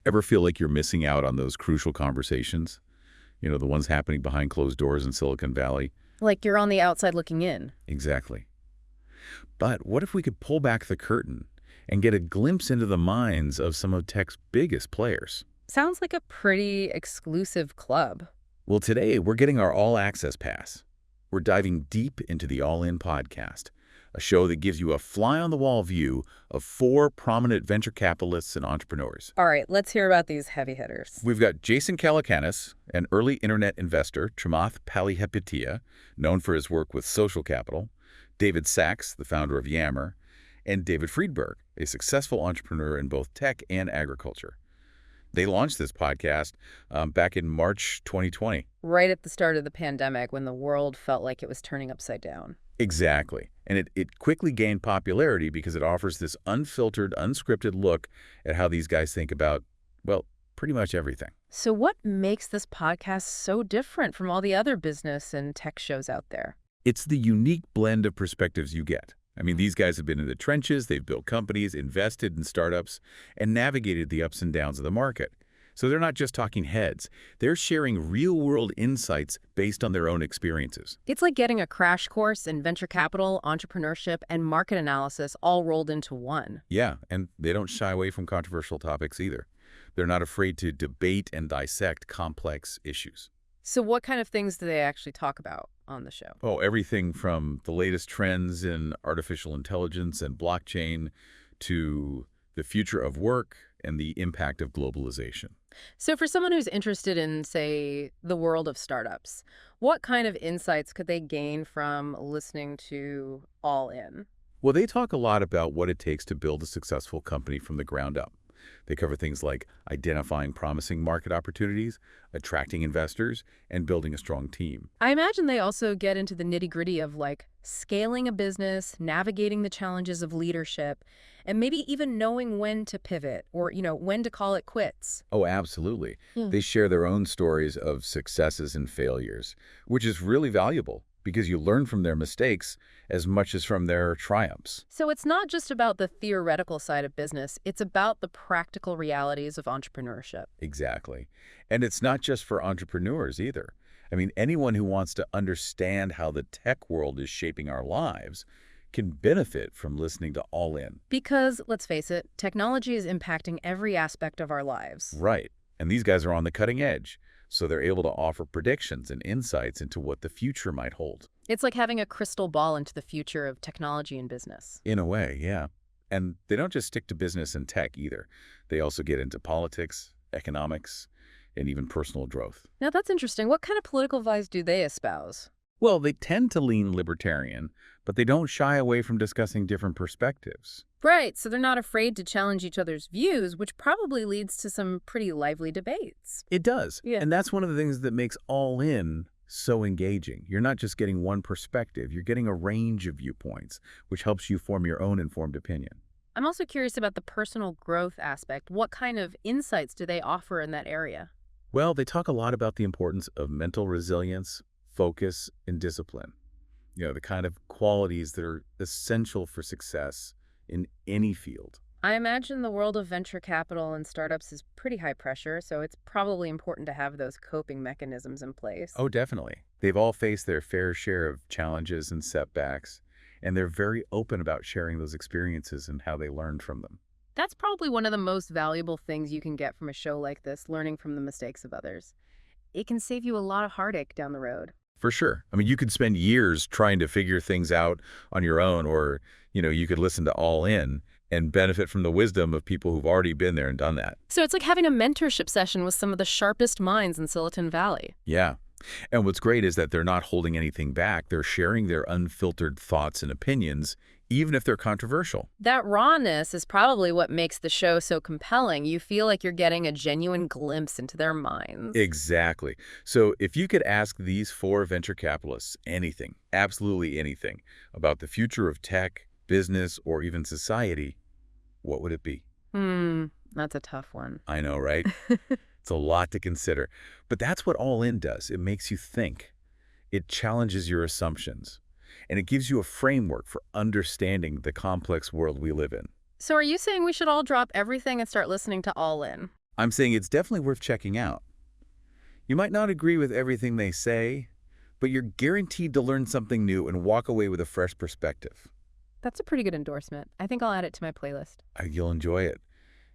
Ever feel like you're missing out on those crucial conversations? The ones happening behind closed doors in Silicon Valley? Like you're on the outside looking in. Exactly. But what if we could pull back the curtain and get a glimpse into the minds of some of tech's biggest players? Sounds like a pretty exclusive club. Well, today we're getting our all-access pass. We're diving deep into the All In podcast, a show that gives you a fly-on-the-wall view of 4 prominent venture capitalists and entrepreneurs. All right, let's hear about these heavy hitters. We've got Jason Calacanis, an early internet investor, Chamath Palihapitiya, known for his work with Social Capital, David Sachs, the founder of Yammer, and David Friedberg, a successful entrepreneur in both tech and agriculture. They launched this podcast back in March 2020. Right at the start of the pandemic, when the world felt like it was turning upside down. Exactly. And it quickly gained popularity because it offers this unfiltered, unscripted look at how these guys think about, well, pretty much everything. So what makes this podcast so different from all the other business and tech shows out there? It's the unique blend of perspectives you get. I mean, these guys have been in the trenches, they've built companies, invested in startups, and navigated the ups and downs of the market. So they're not just talking heads. They're sharing real-world insights based on their own experiences. It's like getting a crash course in venture capital, entrepreneurship, and market analysis all rolled into one. Yeah, and they don't shy away from controversial topics either. They're not afraid to debate and dissect complex issues. So what kind of things do they actually talk about on the show? Oh, everything from the latest trends in artificial intelligence and blockchain to the future of work and the impact of globalization. So for someone who's interested in, say, the world of startups, what kind of insights could they gain from listening to All In? Well, they talk a lot about what it takes to build a successful company from the ground up. They cover things like identifying promising market opportunities, attracting investors, and building a strong team. I imagine they also get into the nitty-gritty of scaling a business, navigating the challenges of leadership, and maybe even knowing when to pivot or, when to call it quits. Oh, absolutely. They share their own stories of successes and failures, which is really valuable because you learn from their mistakes as much as from their triumphs. So it's not just about the theoretical side of business, it's about the practical realities of entrepreneurship. Exactly. And it's not just for entrepreneurs either. I mean, anyone who wants to understand how the tech world is shaping our lives can benefit from listening to All In. Because, let's face it, technology is impacting every aspect of our lives. Right. And these guys are on the cutting edge, so they're able to offer predictions and insights into what the future might hold. It's like having a crystal ball into the future of technology and business. In a way, yeah. And they don't just stick to business and tech either. They also get into politics, economics, and even personal growth. Now that's interesting. What kind of political views do they espouse? Well, they tend to lean libertarian, but they don't shy away from discussing different perspectives. Right, so they're not afraid to challenge each other's views, which probably leads to some pretty lively debates. It does. Yeah. And that's one of the things that makes All In so engaging. You're not just getting one perspective, you're getting a range of viewpoints, which helps you form your own informed opinion. I'm also curious about the personal growth aspect. What kind of insights do they offer in that area? Well, they talk a lot about the importance of mental resilience, focus, and discipline. The kind of qualities that are essential for success in any field. I imagine the world of venture capital and startups is pretty high pressure, so it's probably important to have those coping mechanisms in place. Oh, definitely. They've all faced their fair share of challenges and setbacks, and they're very open about sharing those experiences and how they learned from them. That's probably one of the most valuable things you can get from a show like this, learning from the mistakes of others. It can save you a lot of heartache down the road. For sure. I mean, you could spend years trying to figure things out on your own, or, you could listen to All In and benefit from the wisdom of people who've already been there and done that. So it's like having a mentorship session with some of the sharpest minds in Silicon Valley. Yeah. And what's great is that they're not holding anything back. They're sharing their unfiltered thoughts and opinions, even if they're controversial. That rawness is probably what makes the show so compelling. You feel like you're getting a genuine glimpse into their minds. Exactly. So if you could ask these 4 venture capitalists anything, absolutely anything, about the future of tech, business, or even society, what would it be? That's a tough one. I know, right? It's a lot to consider. But that's what All In does. It makes you think. It challenges your assumptions. And it gives you a framework for understanding the complex world we live in. So are you saying we should all drop everything and start listening to All In? I'm saying it's definitely worth checking out. You might not agree with everything they say, but you're guaranteed to learn something new and walk away with a fresh perspective. That's a pretty good endorsement. I think I'll add it to my playlist. You'll enjoy it.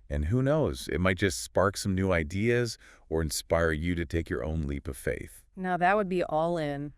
And who knows, it might just spark some new ideas or inspire you to take your own leap of faith. Now that would be all in.